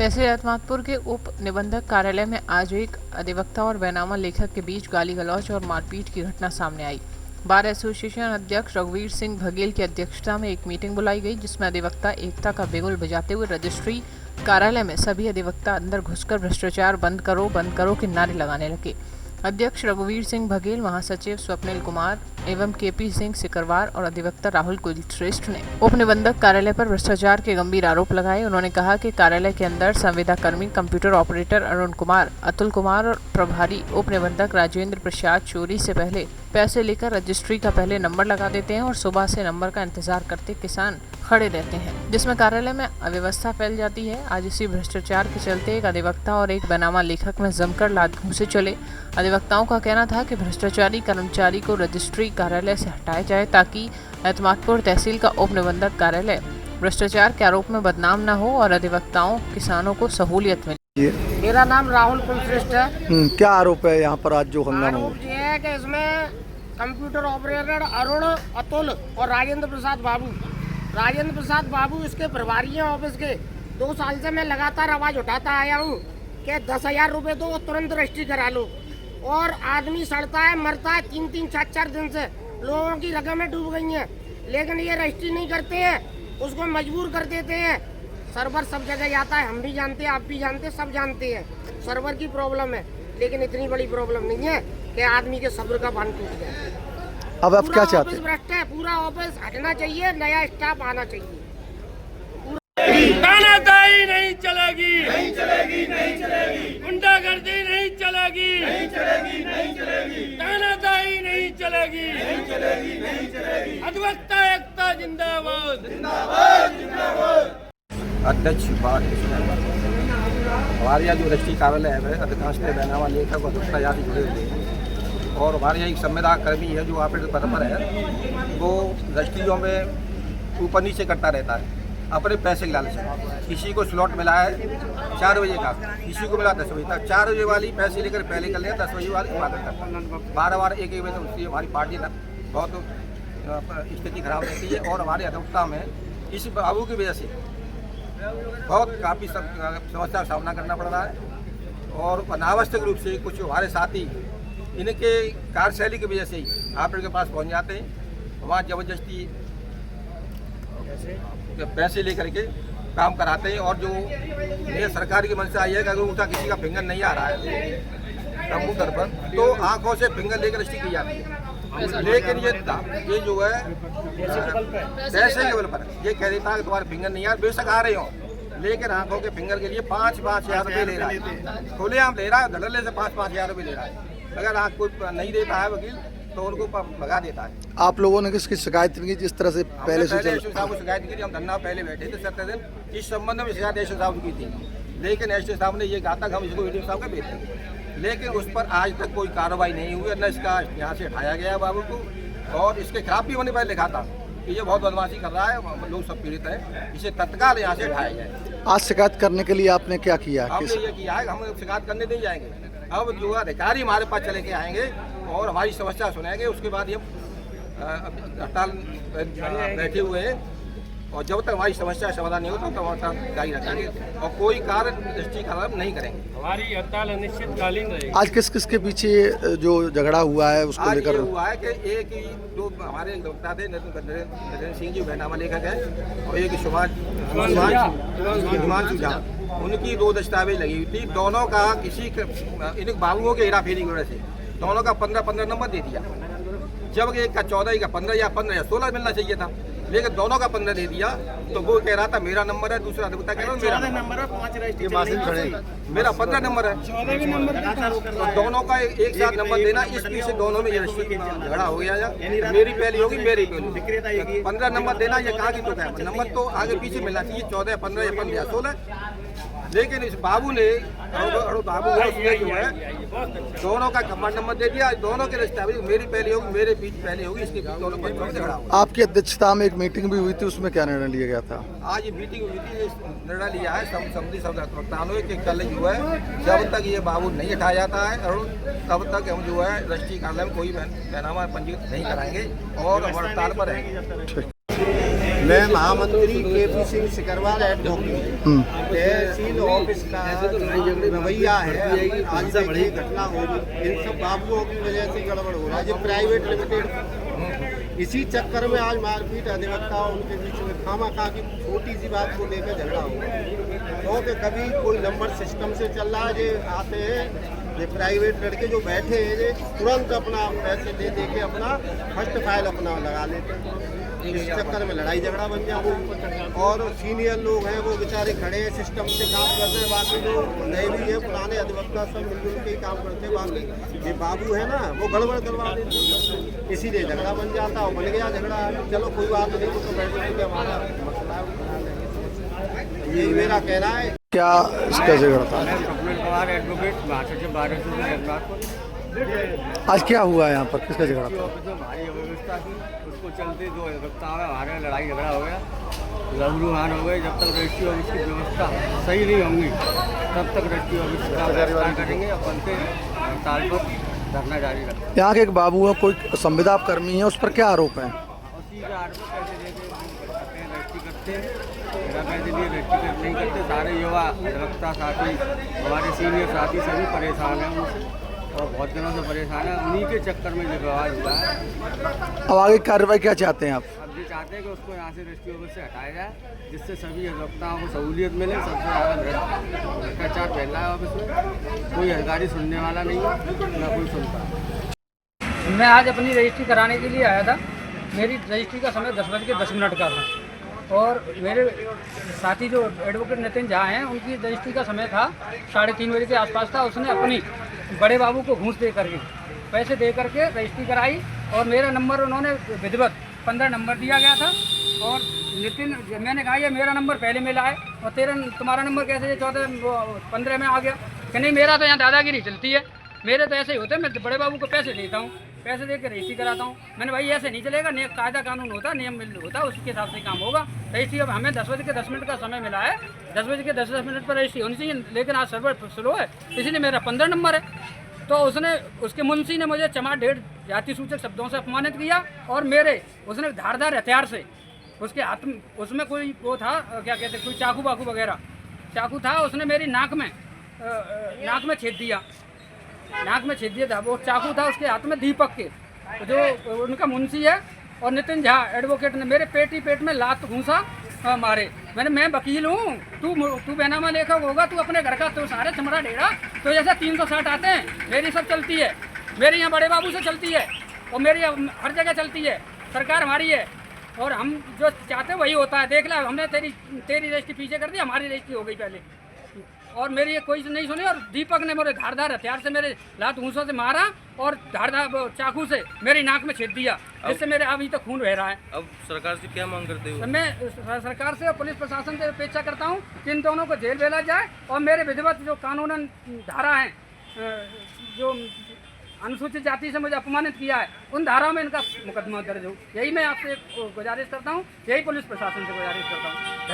तहसील एतमादपुर के उप निबंधक कार्यालय में आज एक अधिवक्ता और बैनामा लेखक के बीच गाली गलौज और मारपीट की घटना सामने आई। बार एसोसिएशन अध्यक्ष रघुवीर सिंह बघेल की अध्यक्षता में एक मीटिंग बुलाई गई, जिसमें अधिवक्ता एकता का बिगुल बजाते हुए रजिस्ट्री कार्यालय में सभी अधिवक्ता अंदर घुसकर भ्रष्टाचार बंद करो के नारे लगाने लगे। अध्यक्ष रघुवीर सिंह बघेल, महासचिव स्वप्निल कुमार एवं केपी सिंह सिकरवार और अधिवक्ता राहुल कुलश्रेष्ठ ने उप निबंधक कार्यालय पर भ्रष्टाचार के गंभीर आरोप लगाए। उन्होंने कहा कि कार्यालय के अंदर संविदा कर्मी, कंप्यूटर ऑपरेटर अरुण कुमार, अतुल कुमार और प्रभारी उप निबंधक राजेंद्र प्रसाद चोरी से पहले पैसे लेकर रजिस्ट्री का पहले नंबर लगा देते हैं और सुबह से नंबर का इंतजार करते किसान खड़े रहते हैं, जिसमें कार्यालय में अव्यवस्था फैल जाती है। आज इसी भ्रष्टाचार के चलते एक अधिवक्ता और एक बैनामा लेखक में जमकर लात घूंसे चले। अधिवक्ताओं का कहना था कि भ्रष्टाचारी कर्मचारी को रजिस्ट्री कार्यालय से हटाया जाए ताकि एतमादपुर तहसील का उप निबंधक कार्यालय भ्रष्टाचार के आरोप में बदनाम न हो और अधिवक्ताओं किसानों को सहूलियत मिले। मेरा नाम राहुल कुलश्रेष्ठ है। क्या आरोप है यहाँ पर आज जो हंगामा हुआ? आरोप ये है कि इसमें कंप्यूटर ऑपरेटर अरुण, अतुल और राजेंद्र प्रसाद बाबू इसके प्रभारी हैं ऑफिस के। 2 साल से मैं लगातार आवाज उठाता आया हूँ कि 10,000 रुपये दो, तुरंत रजिस्ट्री करा लो। और आदमी सड़ता है, मरता है 3-3, 4-4 दिन से। लोगों की रकमें डूब गई हैं, लेकिन ये रजिस्ट्री नहीं करते हैं, उसको मजबूर कर देते हैं। सर्वर सब जगह जाता है, हम भी जानते हैं, आप भी जानते हैं, सब जानते हैं सर्वर की प्रॉब्लम है, लेकिन इतनी बड़ी प्रॉब्लम नहीं है कि आदमी के सब्र का बांध टूट जाए। अब आप क्या चाहते हैं? भ्रष्ट है, पूरा ऑफिस हटना चाहिए, नया स्टाफ आना चाहिए। तानाशाही नहीं चलेगी, गुंडागर्दी नहीं चलेगी, तानाशाही नहीं चलेगी, अधिवक्ता एकता जिंदाबाद। अध्यक्ष हमारे यहाँ जो रजिस्ट्री कार्यालय है अधिकांश बैनामा लेखक और अधिवक्ता आदि जुड़े हुए हैं और हमारे यहाँ एक संविदा कर्मी है जो ऑपरेटर पद पर है। वो रजिस्ट्रियों में ऊपर नीचे करता रहता है अपने पैसे के लालच में। किसी को स्लॉट मिला है 4 बजे का, किसी को मिला 10 बजे तक। 4 बजे वाली पैसे लेकर पहले कर लिया, 10 बजे वाली बाद करता। 12 1 बजे तक हमारी पार्टी बहुत स्थिति खराब रहती है और हमारे अधिवक्ता में इस बाबू की वजह से बहुत काफ़ी समस्या का सामना करना पड़ रहा है। और अनावश्यक रूप से कुछ हमारे साथी इनके कार्यशैली की वजह से ही ऑपरेटर के पास पहुंच जाते हैं, वहाँ जबरदस्ती पैसे लेकर के काम कराते हैं। और जो ये सरकार की मंशा आई है कि अगर उनका किसी का फिंगर नहीं आ रहा है कंप्यूटर पर तो आंखों से फिंगर लेकर रजिस्ट्री की जाती है। लेकिन ये जो है पैसे के बल पर ये कह देता है कि तुम्हारे फिंगर नहीं आ रहे, बेशक आ रहे हो, लेकिन आंखों के फिंगर के लिए 5-5 हज़ार रुपये ले रहा है। खुलेआम ले रहा है, धड़ल्ले से 5-5 हज़ार रुपये ले रहा है। अगर आँख कोई नहीं देता है वकील तो उनको भगा देता है। आप लोगों ने किसकी शिकायत की जिस तरह से पहले से साहब को शिकायत की थी? हम धरना पहले बैठे थे 17 दिन, इस संबंध में शिकायत एसडीओ साहब की थी, लेकिन एसडीओ साहब ने ये कहा था कि हम इसको एसडीओ साहब का भेजते, लेकिन उस पर आज तक कोई कार्रवाई नहीं हुई। न इसका यहाँ से हटाया गया बाबू को, और इसके खिलाफ भी मैंने पहले लिखा था कि ये बहुत बदमाशी कर रहा है, लोग सब पीड़ित हैं, इसे तत्काल यहाँ से हटाया जाए। आज शिकायत करने के लिए आपने क्या किया? हमने ये किया है कि हम शिकायत करने नहीं जाएंगे। अब जो अधिकारी हमारे पास चले के आएंगे और हमारी समस्या सुनेंगे, उसके बाद ये हड़ताल बैठे हुए हैं और जब तक हमारी समस्या का समाधान नहीं होता तब हड़ताल जारी रखेंगे और कोई कार्य दृष्टि का नहीं करेंगे। हमारी हड़ताल अनिश्चितकालीन रहेगी। आज किस किस के पीछे जो झगड़ा हुआ है उसको लेकर? हुआ है कि एक ही जो हमारे अधिवक्ता थे नरेंद्र सिंह जी बैनामा लेखक है और एक हिमांशु झा, उनकी 2 दस्तावेज लगी हुई थी। दोनों का किसी इन बाबुओं के हेराफेरी की वजह से दोनों का 15-15 नंबर दे दिया, जब एक का 14 का 15 या 15 या 16 मिलना चाहिए था, लेकिन दोनों का 15 दे दिया। तो वो कह रहा था मेरा नंबर है, दूसरा अधिवक्ता कह रहा है मेरा नंबर है, 5 मेरा 15 नंबर है, 14 नंबर। तो दोनों का एक साथ नंबर देना, इस पीछे दोनों में ये झगड़ा हो गया। मेरी पहली होगी, मेरी पहली 15 नंबर देना, ये कहा कि तो क्या नंबर तो आगे पीछे मिलना चाहिए, 14, 15 या 15 या 16। लेकिन इस बाबू ने बाबू जो है दोनों का कमांड नंबर दे दिया, दोनों के दस्तावेज मेरी पहली होगी, मेरे बीच पहले होगी, इसके बीच दोनों बच्चों में झगड़ा होगा। आपकी अध्यक्षता में एक मीटिंग भी हुई थी, उसमें क्या निर्णय लिया गया था? आज ये मीटिंग हुई थी, निर्णय लिया है समिति सदस्यों के कल जो है जब तक ये बाबू नहीं हटाया जाता है और तब तक हम जो है रजिस्ट्री कार्यालय में कोई बैनामा पंजीकृत नहीं कराएंगे और हड़ताल पर रहेंगे। मैं महामंत्री केपी सिंह सिकरवाल एडवोकेट तहसील ऑफिस का रवैया है। आज तक ये घटना हो गई, इन सब बाबुओं की वजह से गड़बड़ हो रहा है। जो प्राइवेट लिमिटेड, इसी चक्कर में आज मारपीट अधिवक्ता उनके बीच में खामा-खा की छोटी सी बात को लेकर झगड़ा हो। क्योंकि कभी कोई नंबर सिस्टम से चल रहा है, जो आते हैं ये प्राइवेट लड़के जो बैठे हैं ये तुरंत अपना पैसे दे के अपना फर्स्ट फाइल अपना लगा लेते हैं। इस चक्कर में लड़ाई झगड़ा बन जाए। और सीनियर लोग हैं वो बेचारे खड़े हैं, सिस्टम से काम करते हैं। बाकी जो नए भी हैं पुराने अधिवक्ता सब मिलजुल के ही काम करते हैं। बाकी ये बाबू है ना वो गड़बड़ करवा देते हैं, इसीलिए झगड़ा बन जाता और बन गया झगड़ा। चलो कोई बात नहीं, तो बैठ के हमारा मसला यही मेरा कहना है। क्या इसका झगड़ा था? स्वप्निल कुमार एडवोकेट महासचिव बार एसोसिएशन। आज क्या हुआ है यहाँ पर, किसका झगड़ा था? ऑफिस में भारी अव्यवस्था थी, उसको चलते दो अधिवक्ता में हमारे लड़ाई झगड़ा हो गया, लहूलुहान हो गए। जब तक रजिस्ट्री ऑफिस की व्यवस्था सही नहीं होंगी तब तक रजिस्ट्री ऑफिस का विस्तार करेंगे और बनते हड़ताल पर धरना जारी रखेंगे। यहाँ के एक बाबू है, कोई संविदा कर्मी है, उस पर क्या आरोप है? उसी का आरोप पैसे देते रजिस्ट्री करते हैं, बिना पैसे लिए रजिस्ट्री नहीं करते। सारे युवा अधिवक्ता साथी, हमारे सीनियर साथी सभी परेशान हैं उनसे और बहुत दिनों से परेशान है। उन्हीं के चक्कर में ये विवाद हुआ है। अब आगे कार्रवाई क्या चाहते हैं आप? अब ये चाहते हैं कि उसको यहाँ से रजिस्ट्री ऑफिस से हटाया जाए, जिससे सभी अधिवक्ताओं को सहूलियत मिले। सबसे ज़्यादा भ्रष्टाचार फैल रहा है ऑफिस में, कोई अधिकारी सुनने वाला नहीं है, ना कोई सुनता। मैं आज अपनी रजिस्ट्री कराने के लिए आया था। मेरी रजिस्ट्री का समय 10:10 का था और मेरे साथी जो एडवोकेट नितिन झा हैं उनकी रजिस्ट्री का समय था 3:30 बजे के आसपास था। उसने अपनी बड़े बाबू को घूस दे करके पैसे दे करके रजिस्ट्री कराई और मेरा नंबर उन्होंने विधिवत 15 नंबर दिया गया था। और नितिन, मैंने कहा ये मेरा नंबर पहले मिला है और तुम्हारा नंबर कैसे 15 में आ गया? कि नहीं, मेरा तो यहाँ दादागिरी चलती है, मेरे तो ऐसे ही होते हैं। मैं बड़े बाबू को पैसे देता हूँ, पैसे दे के रजिस्ट्री कराता हूँ। मैंने भाई ऐसे नहीं चलेगा, कायदा कानून होता, नियम होता, उसके हिसाब से काम होगा। रजिस्ट्री अब हमें 10:10 का समय मिला है, 10:10 पर रजिस्ट्री होनी चाहिए, लेकिन आज सर्वर स्लो है, इसलिए मेरा 15 नंबर है। तो उसके मुंशी ने मुझे चमार-ढेर जाति सूचक शब्दों से अपमानित किया और उसने धारदार हथियार से उसके हाथ में, उसमें कोई वो था, क्या कहते हैं, कोई चाकू बाकू वगैरह चाकू था, उसने मेरी नाक में छेद दिया। नाक में छेद दिया था। वो चाकू था उसके हाथ में, दीपक के, जो उनका मुंशी है, और नितिन झा एडवोकेट ने मेरे पेट में लात घूसा मारे। मैं वकील हूँ, तू बैनामा लेखक होगा, तू अपने घर का तो सारे चमड़ा ढेरा तो जैसे 360 आते हैं, मेरी सब चलती है, मेरे यहाँ बड़े बाबू से चलती है और मेरी हर जगह चलती है, सरकार हमारी है और हम जो चाहते हैं वही होता है। देख ला, हमने तेरी रजिस्ट्री पीछे कर दी, हमारी रजिस्ट्री हो गई पहले और मेरी ये कोई नहीं सुनी। और दीपक ने मेरे धारदार हथियार से मेरे लात घूंसों से मारा और धारदार चाकू से मेरी नाक में छेद दिया, जिससे मेरे अभी तक खून बह रहा है। अब सरकार से क्या मांग करते हो? मैं सरकार से और पुलिस प्रशासन से अपेक्षा करता हूँ कि इन दोनों को जेल भेजा जाए और मेरे विधिवत जो कानूनन धारा हैं, जो अनुसूचित जाति से मुझे अपमानित किया है, उन धाराओं में इनका मुकदमा दर्ज हो। यही मैं आपसे गुजारिश करता हूँ, यही पुलिस प्रशासन से गुजारिश करता हूँ।